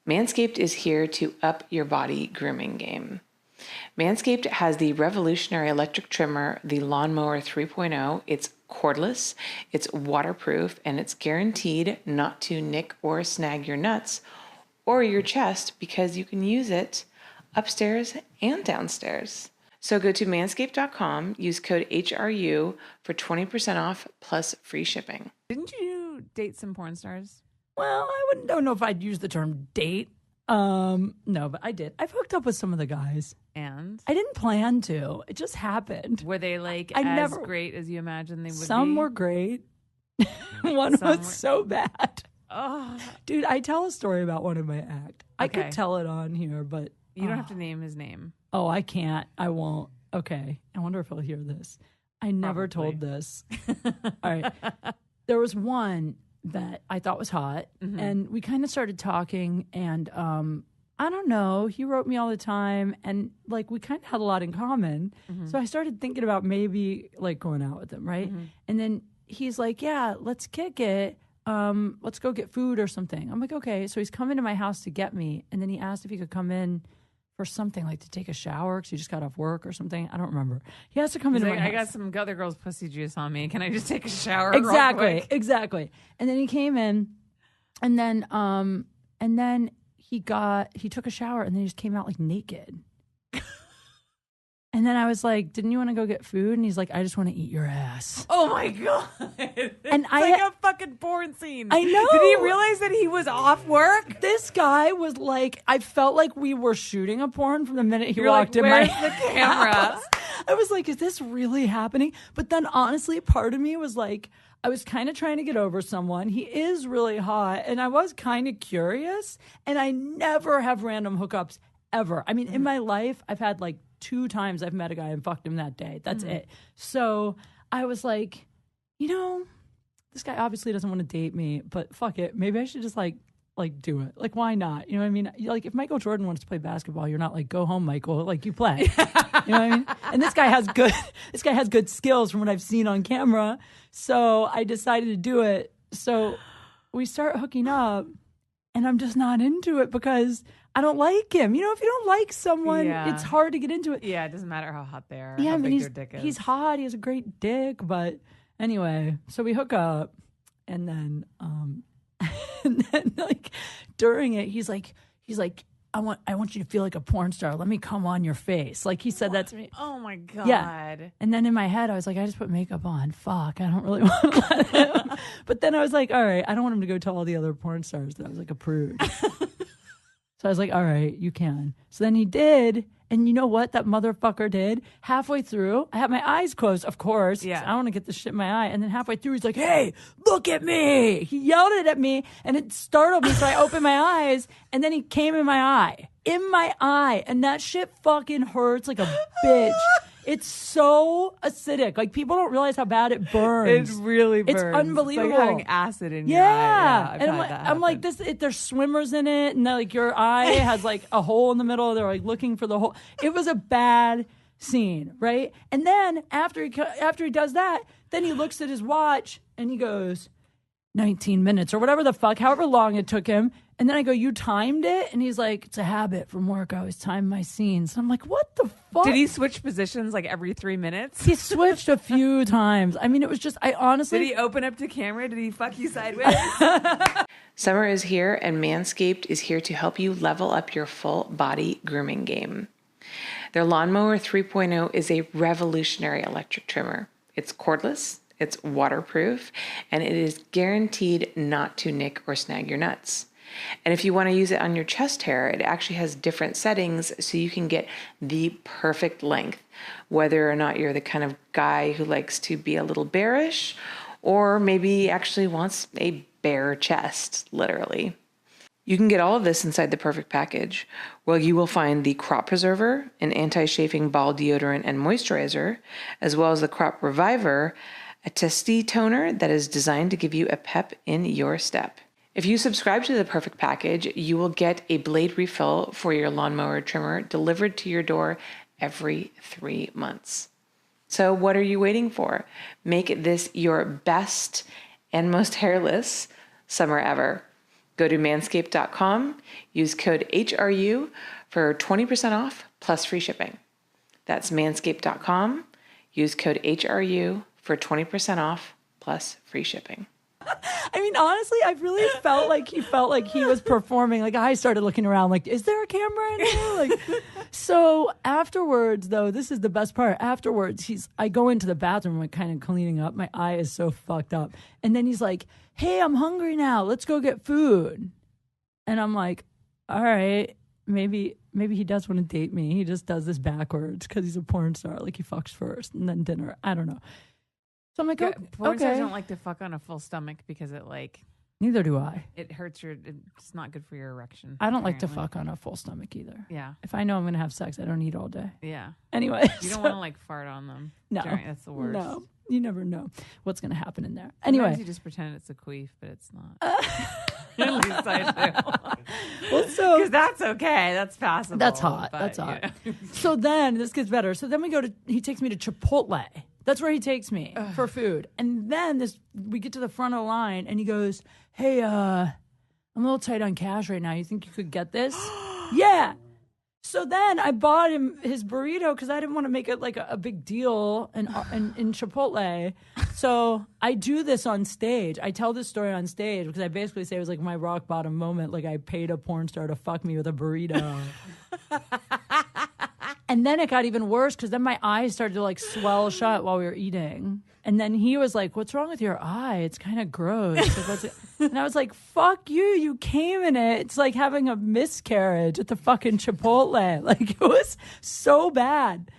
Manscaped is here to up your body grooming game. Manscaped has the revolutionary electric trimmer, the Lawnmower 3.0. It's cordless, it's waterproof, and it's guaranteed not to nick or snag your nuts or your chest because you can use it upstairs and downstairs. So go to manscaped.com, use code HRU for 20% off plus free shipping. Didn't you date some porn stars? Well, don't know if I'd use the term date. No, but I did. I've hooked up with some of the guys. And? I didn't plan to. It just happened. Were they like great as you imagined they would be? Some were great. One was so bad. Oh. Dude, I tell a story about one in my act. I could tell it on here, but... You don't have to name his name. Oh, I can't. I won't. Okay. I wonder if he'll hear this. I never told this. All right. There was one that I thought was hot, and we kind of started talking, and I don't know, he wrote me all the time, and like we kind of had a lot in common. So I started thinking about maybe like going out with him, right? And then he's like, yeah, let's kick it. Let's go get food or something. I'm like, okay. So he's coming to my house to get me, and then he asked if he could come in for something, like to take a shower because he just got off work or something. I don't remember. He has to come into my house. I got some other girl's pussy juice on me. Can I just take a shower? Exactly. And then he came in, and then he took a shower, and then he just came out like naked. And then I was like, didn't you want to go get food? And he's like, I just want to eat your ass. Oh my God. And it's like a fucking porn scene. I know. Did he realize that he was off work? This guy was like, I felt like we were shooting a porn from the minute he walked in my house. Where's the camera? I was like, is this really happening? But then honestly, part of me was like, I was kind of trying to get over someone. He is really hot. And I was kind of curious. And I never have random hookups ever. I mean, in my life, I've had like 2 times I've met a guy and fucked him that day. That's it. So I was like, this guy obviously doesn't want to date me, but fuck it. Maybe I should just like do it. Like, why not? You know what I mean? Like, if Michael Jordan wants to play basketball, you're not like, go home, Michael. Like, you play. You know what I mean? And this guy has good skills from what I've seen on camera. So I decided to do it. So we start hooking up, and I'm just not into it because I don't like him. You know, if you don't like someone, it's hard to get into it. Yeah, it doesn't matter how hot they are. Yeah, how big their dick is. He's hot. He has a great dick. But anyway, so we hook up, and then like during it, he's like, I want you to feel like a porn star. Let me come on your face. Like he said that to me. Oh my God. Yeah. And then in my head, I was like, I just put makeup on. Fuck, I don't really want to let him. But then I was like, all right, I don't want him to go tell all the other porn stars that I was like a prude. So I was like, all right, you can. So then he did. And you know what that motherfucker did? Halfway through, I had my eyes closed, of course. Yeah. I don't want to get this shit in my eye. And then halfway through, he's like, hey, look at me. He yelled it at me, and it startled me. So I opened my eyes, and then he came in my eye. In my eye. And that shit fucking hurts like a bitch. It's so acidic. Like, people don't realize how bad it burns. It really burns. It's unbelievable. It's like having acid in your eye. Yeah. And I'm like, there's swimmers in it, and like your eye has like a hole in the middle. They're like looking for the hole. It was a bad scene, right? And then after he does that, then he looks at his watch and he goes, 19 minutes or whatever the fuck, however long it took him. And then I go, you timed it? And he's like, it's a habit from work. I always time my scenes. And I'm like, what the fuck? Did he switch positions like every 3 minutes? He switched a few times. I mean, it was just, I honestly. Did he open up to camera? Did he fuck you sideways? Summer is here, and Manscaped is here to help you level up your full body grooming game. Their Lawnmower 3.0 is a revolutionary electric trimmer. It's cordless, it's waterproof, and it is guaranteed not to nick or snag your nuts. And if you want to use it on your chest hair, it actually has different settings so you can get the perfect length, whether or not you're the kind of guy who likes to be a little bearish or maybe actually wants a bare chest, literally. You can get all of this inside the perfect package, where you will find the crop preserver, an anti-chafing ball deodorant and moisturizer, as well as the crop reviver, a testy toner that is designed to give you a pep in your step. If you subscribe to the perfect package, you will get a blade refill for your lawnmower trimmer delivered to your door every 3 months. So what are you waiting for? Make this your best and most hairless summer ever. Go to manscaped.com, use code HRU for 20% off plus free shipping. That's manscaped.com, use code HRU for 20% off plus free shipping. I mean, honestly, I really felt like he was performing. Like, I started looking around, like, is there a camera in here? Like, so afterwards, though, this is the best part. Afterwards, I go into the bathroom, like, kind of cleaning up. My eye is so fucked up. And then he's like, hey, I'm hungry now. Let's go get food. And I'm like, all right, maybe he does want to date me. He just does this backwards because he's a porn star. Like, he fucks first and then dinner. I don't know. So I'm like, Porn stars don't like to fuck on a full stomach because it neither do I. it hurts it's not good for your erection. I don't like to apparently. fuck on a full stomach either. Yeah. If I know I'm going to have sex, I don't eat all day. Yeah. Anyway. You don't want to like fart on them. No. That's the worst. No. You never know what's going to happen in there. Sometimes Anyway. you just pretend it's a queef, but it's not. At least I do. Well, so Because that's okay. That's passable. That's hot. but, That's hot. you know. So then this gets better. So then he takes me to Chipotle. That's where he takes me for food. And then we get to the front of the line and he goes, hey, I'm a little tight on cash right now. You think you could get this? Yeah. So then I bought him his burrito because I didn't want to make it like a big deal in Chipotle. So I do this on stage. I tell this story on stage because I basically say it was like my rock bottom moment. Like I paid a porn star to fuck me with a burrito. And then it got even worse because then my eyes started to like swell shut while we were eating. And then he was like, what's wrong with your eye? It's kind of gross. And I was like, fuck you. You came in it. It's like having a miscarriage at the fucking Chipotle. Like it was so bad.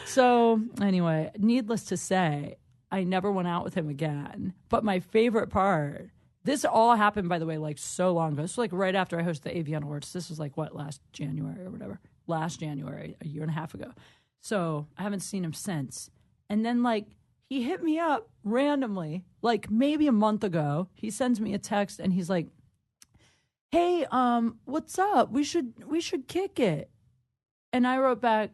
So anyway, needless to say, I never went out with him again. But my favorite part, this all happened, by the way, like so long ago. This was like right after I hosted the AVN Awards. This was like last January or whatever. Last January, a year and a half ago. So I haven't seen him since. And then like he hit me up randomly, like maybe a month ago. He sends me a text and he's like, hey, what's up? We should kick it. And I wrote back,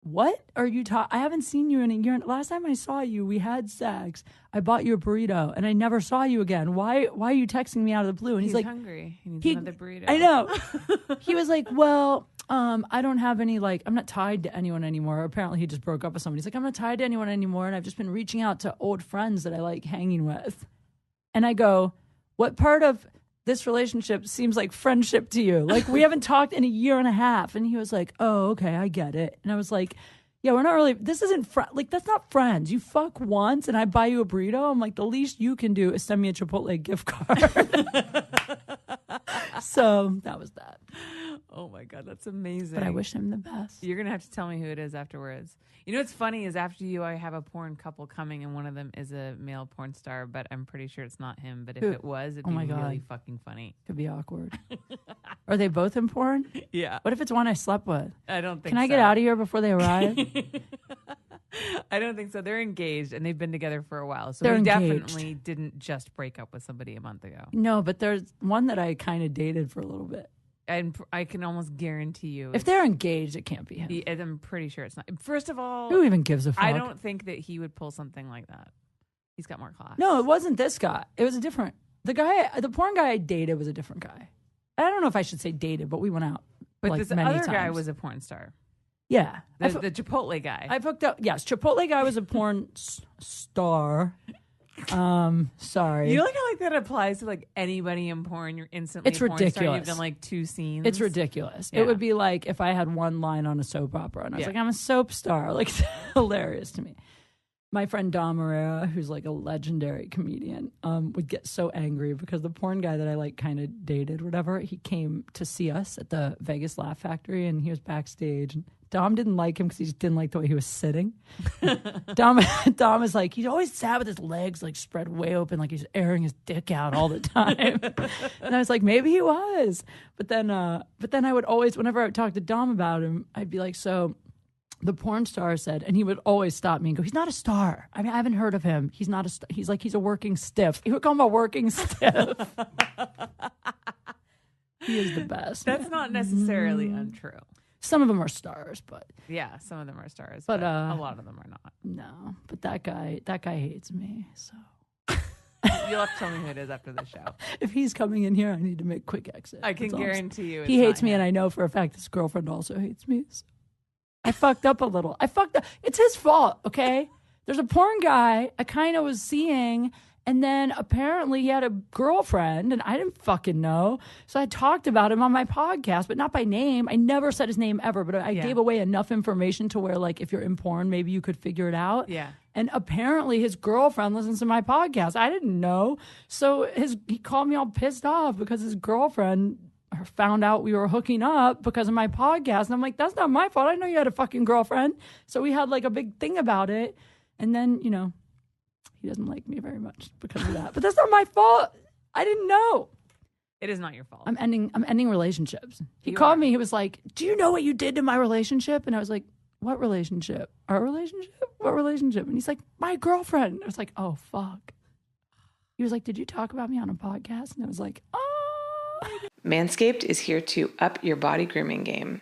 what are you talking? I haven't seen you in a year. Last time I saw you, we had sex. I bought you a burrito and I never saw you again. Why are you texting me out of the blue? And he's like, hungry. He needs another burrito. I know. He was like, well, I don't have any, like, I'm not tied to anyone anymore. Apparently he just broke up with somebody. He's like, I'm not tied to anyone anymore. And I've just been reaching out to old friends that I like hanging with. And I go, what part of this relationship seems like friendship to you? Like, we haven't talked in a year and a half. And he was like, oh, okay, I get it. And I was like, yeah, we're not really, this isn't, like, that's not friends. You fuck once and I buy you a burrito. I'm like, the least you can do is send me a Chipotle gift card. So that was that. Oh my God, that's amazing. But I wish him the best. You're going to have to tell me who it is afterwards. You know what's funny is after you, I have a porn couple coming and one of them is a male porn star, but I'm pretty sure it's not him. But if it was, it'd be really fucking funny. Could be awkward. Are they both in porn? Yeah. What if it's one I slept with? I don't think so. Can I get out of here before they arrive? I don't think so. They're engaged and they've been together for a while. So They're we engaged. definitely didn't just break up with somebody a month ago. No, but there's one that I kind of dated for a little bit. And I can almost guarantee you. If they're engaged, it can't be him. I'm pretty sure it's not. First of all, Who even gives a fuck? I don't think that he would pull something like that. He's got more class. No, it wasn't this guy. It was a different. The porn guy I dated was a different guy. I don't know if I should say dated, but we went out. But like this many other guy times. was a porn star. Yeah. The Chipotle guy. I've hooked up. Yes, Chipotle guy was a porn star. Sorry. You know, like that applies to like anybody in porn. You're instantly It's a porn star. ridiculous. You've done like 2 scenes. It's ridiculous. Yeah. It would be like if I had one line on a soap opera and I was like, I'm a soap star. Like, it's hilarious to me. My friend Dom Herrera, who's like a legendary comedian, would get so angry because the porn guy that I like kind of dated, whatever, he came to see us at the Vegas Laugh Factory and he was backstage. And Dom didn't like him because he just didn't like the way he was sitting. Dom is like, he always sat with his legs like spread way open, like he's airing his dick out all the time. And I was like, maybe he was. But then I would always, whenever I would talk to Dom about him, I'd be like, so the porn star said, and he would always stop me and go, he's not a star. I mean, I haven't heard of him. He's not a star. He's like, he's a working stiff. He would call him a working stiff. He is the best. That's not necessarily untrue. Some of them are stars, but Yeah, some of them are stars, But, but a lot of them are not. no. But that guy hates me. So You'll have to tell me who it is after the show. If he's coming in here, I need to make a quick exit. I can guarantee you he hates me, and I know for a fact his girlfriend also hates me. So I fucked up a little. It's his fault, okay? There's a porn guy I kind of was seeing, and then apparently he had a girlfriend, and I didn't fucking know. So I talked about him on my podcast, but not by name. I never said his name ever, but I gave away enough information to where, like, if you're in porn, maybe you could figure it out. Yeah. And apparently his girlfriend listens to my podcast. I didn't know. So he called me all pissed off because his girlfriend found out we were hooking up because of my podcast. And I'm like, that's not my fault. I know you had a fucking girlfriend. So we had like a big thing about it. And then, you know, he doesn't like me very much because of that. But that's not my fault. I didn't know. It is not your fault. I'm ending relationships. He called me. He was like, do you know what you did to my relationship? And I was like, what relationship? Our relationship? What relationship? And he's like, my girlfriend. I was like, oh, fuck. He was like, did you talk about me on a podcast? And I was like, oh. Manscaped is here to up your body grooming game.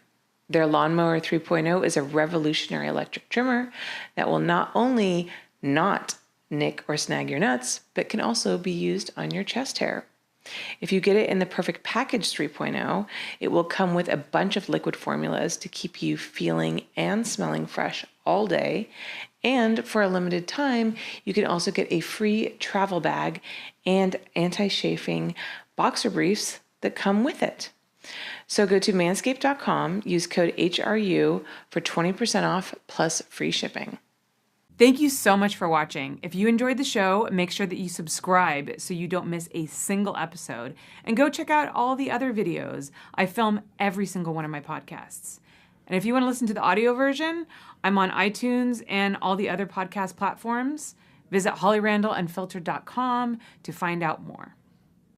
Their Lawnmower 3.0 is a revolutionary electric trimmer that will not only not nick or snag your nuts, but can also be used on your chest hair. If you get it in the Perfect Package 3.0, it will come with a bunch of liquid formulas to keep you feeling and smelling fresh all day. And for a limited time, you can also get a free travel bag and anti-chafing boxer briefs that come with it. So go to manscaped.com, use code HRU for 20% off plus free shipping. Thank you so much for watching. If you enjoyed the show, make sure that you subscribe so you don't miss a single episode. And go check out all the other videos. I film every single one of my podcasts. And if you want to listen to the audio version, I'm on iTunes and all the other podcast platforms. Visit hollyrandallunfiltered.com to find out more.